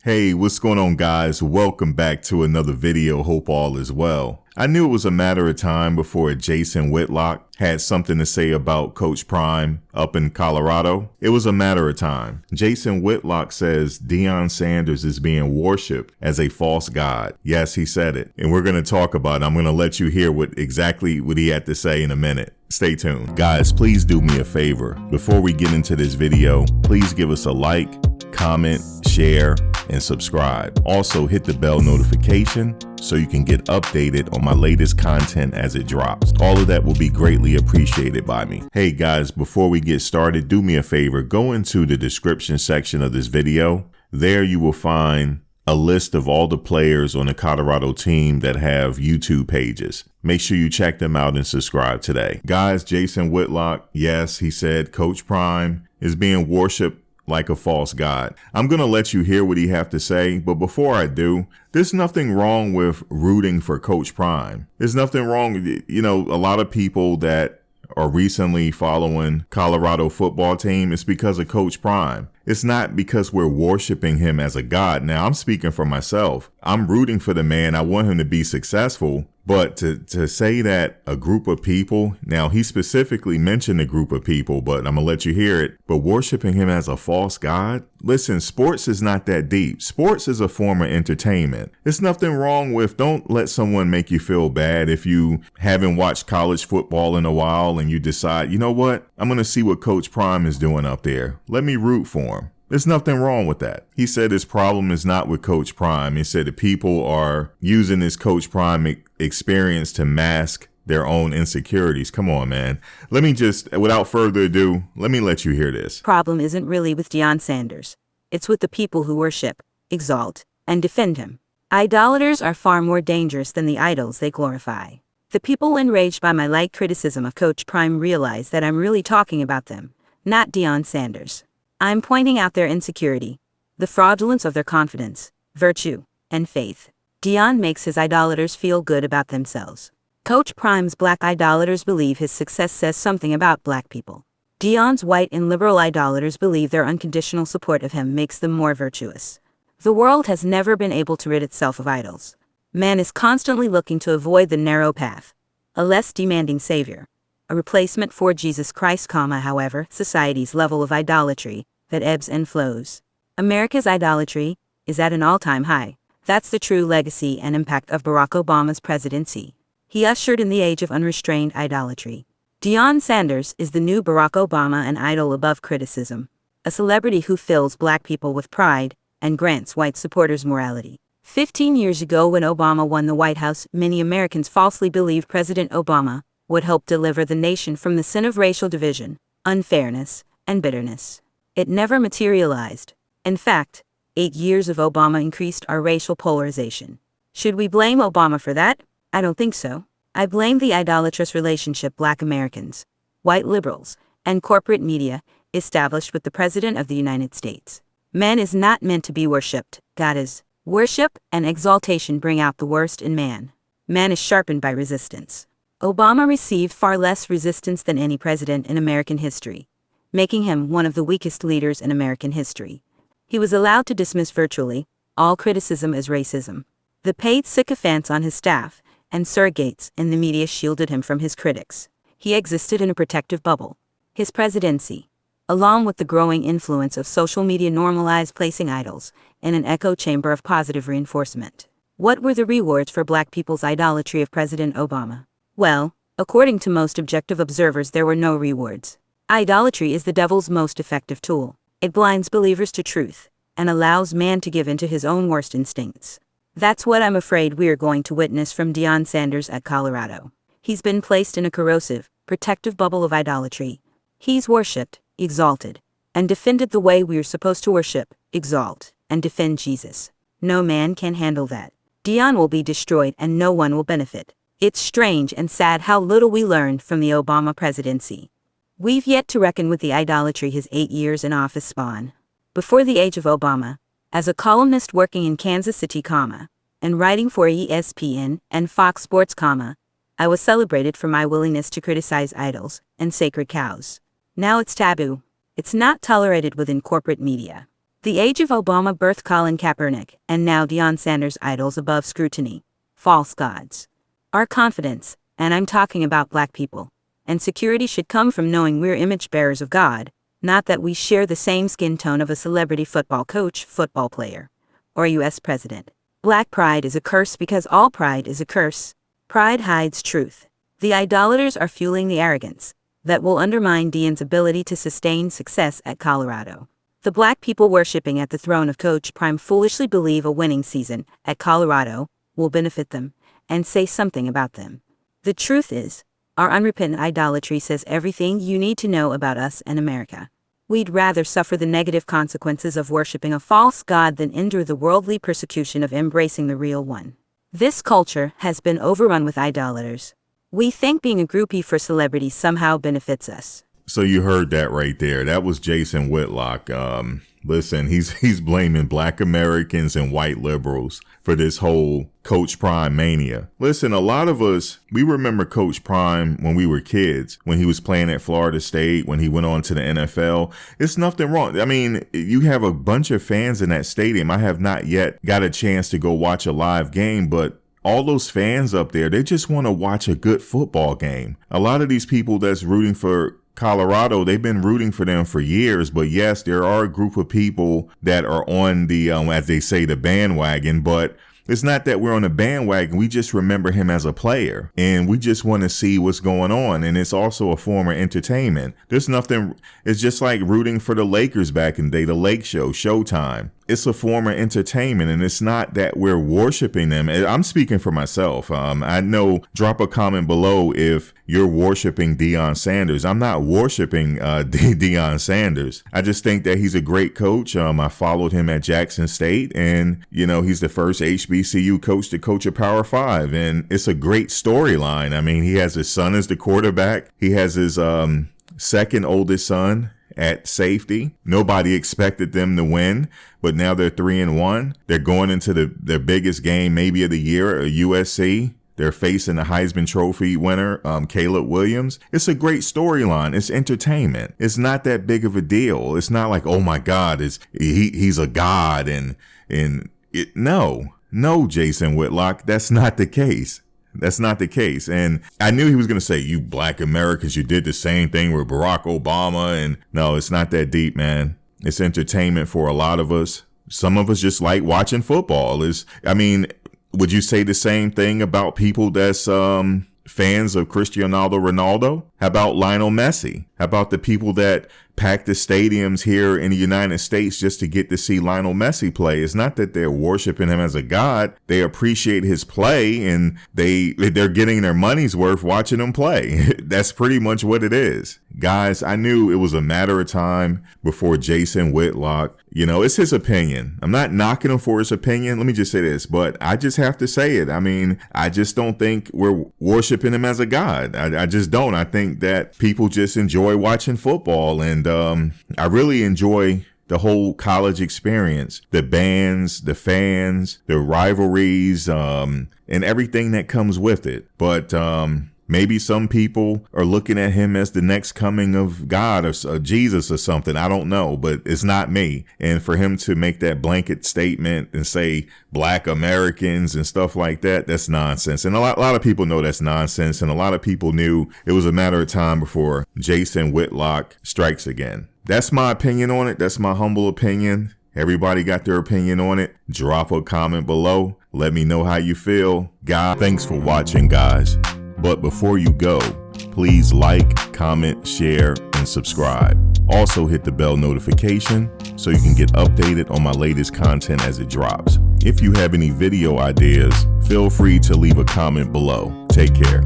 Hey, what's going on, guys? Welcome back to another video. Hope all is well. I knew it was a matter of time before Jason Whitlock had something to say about Coach Prime up in Colorado. It was a matter of time. Jason Whitlock says Deion Sanders is being worshipped as a false god. Yes, he said it. And we're going to talk about it. I'm going to let you hear exactly what he had to say in a minute. Stay tuned. Guys, please do me a favor. Before we get into this video, please give us a like, comment, share, and subscribe. Also hit the bell notification so you can get updated on my latest content as it drops. All of that will be greatly appreciated by me. Hey guys, before we get started, do me a favor, go into the description section of this video. There you will find a list of all the players on the Colorado team that have YouTube pages. Make sure you check them out and subscribe today. Guys, Jason Whitlock, yes, he said Coach Prime is being worshipped like a false god. I'm going to let you hear what he have to say, but before I do, there's nothing wrong with rooting for Coach Prime. There's nothing wrong. You know, a lot of people that are recently following Colorado football team, it's because of Coach Prime. It's not because we're worshiping him as a god. Now, I'm speaking for myself. I'm rooting for the man. I want him to be successful. But to say that a group of people, now he specifically mentioned a group of people, but I'm going to let you hear it. But worshiping him as a false god? Listen, sports is not that deep. Sports is a form of entertainment. There's nothing wrong with, don't let someone make you feel bad if you haven't watched college football in a while and you decide, you know what? I'm going to see what Coach Prime is doing up there. Let me root for him. There's nothing wrong with that. He said his problem is not with Coach Prime. He said that people are using this Coach Prime experience to mask their own insecurities. Come on, man. Let me just, without further ado, let me let you hear this. Problem isn't really with Deion Sanders. It's with the people who worship, exalt, and defend him. Idolaters are far more dangerous than the idols they glorify. The people enraged by my light criticism of Coach Prime realize that I'm really talking about them, not Deion Sanders. I'm pointing out their insecurity, the fraudulence of their confidence, virtue, and faith. Deion makes his idolaters feel good about themselves. Coach Prime's black idolaters believe his success says something about black people. Deion's white and liberal idolaters believe their unconditional support of him makes them more virtuous. The world has never been able to rid itself of idols. Man is constantly looking to avoid the narrow path, a less demanding savior. A replacement for Jesus Christ, however, society's level of idolatry that ebbs and flows. America's idolatry is at an all-time high. That's the true legacy and impact of Barack Obama's presidency. He ushered in the age of unrestrained idolatry. Deion Sanders is the new Barack Obama, an idol above criticism, a celebrity who fills black people with pride and grants white supporters morality. 15 years ago, when Obama won the White House, many Americans falsely believed President Obama would help deliver the nation from the sin of racial division, unfairness, and bitterness. It never materialized. In fact, 8 years of Obama increased our racial polarization. Should we blame Obama for that? I don't think so. I blame the idolatrous relationship black Americans, white liberals, and corporate media established with the President of the United States. Man is not meant to be worshipped. God is. Worship and exaltation bring out the worst in man. Man is sharpened by resistance. Obama received far less resistance than any president in American history, making him one of the weakest leaders in American history. He was allowed to dismiss virtually all criticism as racism. The paid sycophants on his staff and surrogates in the media shielded him from his critics. He existed in a protective bubble. His presidency, along with the growing influence of social media, normalized placing idols in an echo chamber of positive reinforcement. What were the rewards for black people's idolatry of President Obama? Well, according to most objective observers, there were no rewards. Idolatry is the devil's most effective tool. It blinds believers to truth and allows man to give in to his own worst instincts. That's what I'm afraid we are going to witness from Deion Sanders at Colorado. He's been placed in a corrosive, protective bubble of idolatry. He's worshipped, exalted, and defended the way we are supposed to worship, exalt, and defend Jesus. No man can handle that. Deion will be destroyed and no one will benefit. It's strange and sad how little we learned from the Obama presidency. We've yet to reckon with the idolatry his 8 years in office spawned. Before the age of Obama, as a columnist working in Kansas City, and writing for ESPN and Fox Sports, I was celebrated for my willingness to criticize idols and sacred cows. Now it's taboo. It's not tolerated within corporate media. The age of Obama birthed Colin Kaepernick, and now Deion Sanders idols above scrutiny. False gods. Our confidence, and I'm talking about black people, and security should come from knowing we're image bearers of God, not that we share the same skin tone of a celebrity football coach, football player, or a U.S. president. Black pride is a curse because all pride is a curse. Pride hides truth. The idolaters are fueling the arrogance that will undermine Deion's ability to sustain success at Colorado. The black people worshipping at the throne of Coach Prime foolishly believe a winning season at Colorado will benefit them and say something about them. The truth is, our unrepentant idolatry says everything you need to know about us and America. We'd rather suffer the negative consequences of worshiping a false god than endure the worldly persecution of embracing the real one. This culture has been overrun with idolaters. We think being a groupie for celebrities somehow benefits us. So you heard that right there. That was Jason Whitlock. Listen, he's blaming black Americans and white liberals for this whole Coach Prime mania. Listen, a lot of us, we remember Coach Prime when we were kids, when he was playing at Florida State, when he went on to the NFL. It's nothing wrong. I mean, you have a bunch of fans in that stadium. I have not yet got a chance to go watch a live game, but all those fans up there, they just want to watch a good football game. A lot of these people that's rooting for Colorado, they've been rooting for them for years, but yes, there are a group of people that are on the, as they say, the bandwagon, but it's not that we're on the bandwagon. We just remember him as a player and we just want to see what's going on. And it's also a form of entertainment. There's nothing, it's just like rooting for the Lakers back in the day, the Lake Show, Showtime. It's a form of entertainment, and it's not that we're worshiping them. I'm speaking for myself. I know, drop a comment below if you're worshiping Deion Sanders. I'm not worshiping Deion Sanders. I just think that he's a great coach. I followed him at Jackson State, and, you know, he's the first HBCU coach to coach a Power 5, and it's a great storyline. I mean, he has his son as the quarterback. He has his second oldest son at safety. Nobody expected them to win, but now they're 3-1. They're going into their biggest game maybe of the year, USC. They're facing the Heisman Trophy winner, Caleb Williams. It's a great storyline. It's entertainment. It's not that big of a deal. It's not like, oh my God, he's a god no, Jason Whitlock, that's not the case. That's not the case. And I knew he was going to say, you black Americans, you did the same thing with Barack Obama. And no, it's not that deep, man. It's entertainment for a lot of us. Some of us just like watching football. Would you say the same thing about people that's fans of Cristiano Ronaldo? How about Lionel Messi? How about the people that pack the stadiums here in the United States just to get to see Lionel Messi play? It's not that they're worshiping him as a god. They appreciate his play, and they're getting their money's worth watching him play. That's pretty much what it is. Guys, I knew it was a matter of time before Jason Whitlock, it's his opinion. I'm not knocking him for his opinion. Let me just say this, but I just have to say it. I mean, I just don't think we're worshiping him as a god. I just don't. I think that people just enjoy watching football, and I really enjoy the whole college experience, the bands, the fans, the rivalries, and everything that comes with it. But maybe some people are looking at him as the next coming of God or Jesus or something. I don't know, but it's not me. And for him to make that blanket statement and say black Americans and stuff like that, that's nonsense. And a lot of people know that's nonsense. And a lot of people knew it was a matter of time before Jason Whitlock strikes again. That's my opinion on it. That's my humble opinion. Everybody got their opinion on it. Drop a comment below. Let me know how you feel. God, thanks for watching, guys. But before you go, please like, comment, share, and subscribe. Also hit the bell notification so you can get updated on my latest content as it drops. If you have any video ideas, feel free to leave a comment below. Take care.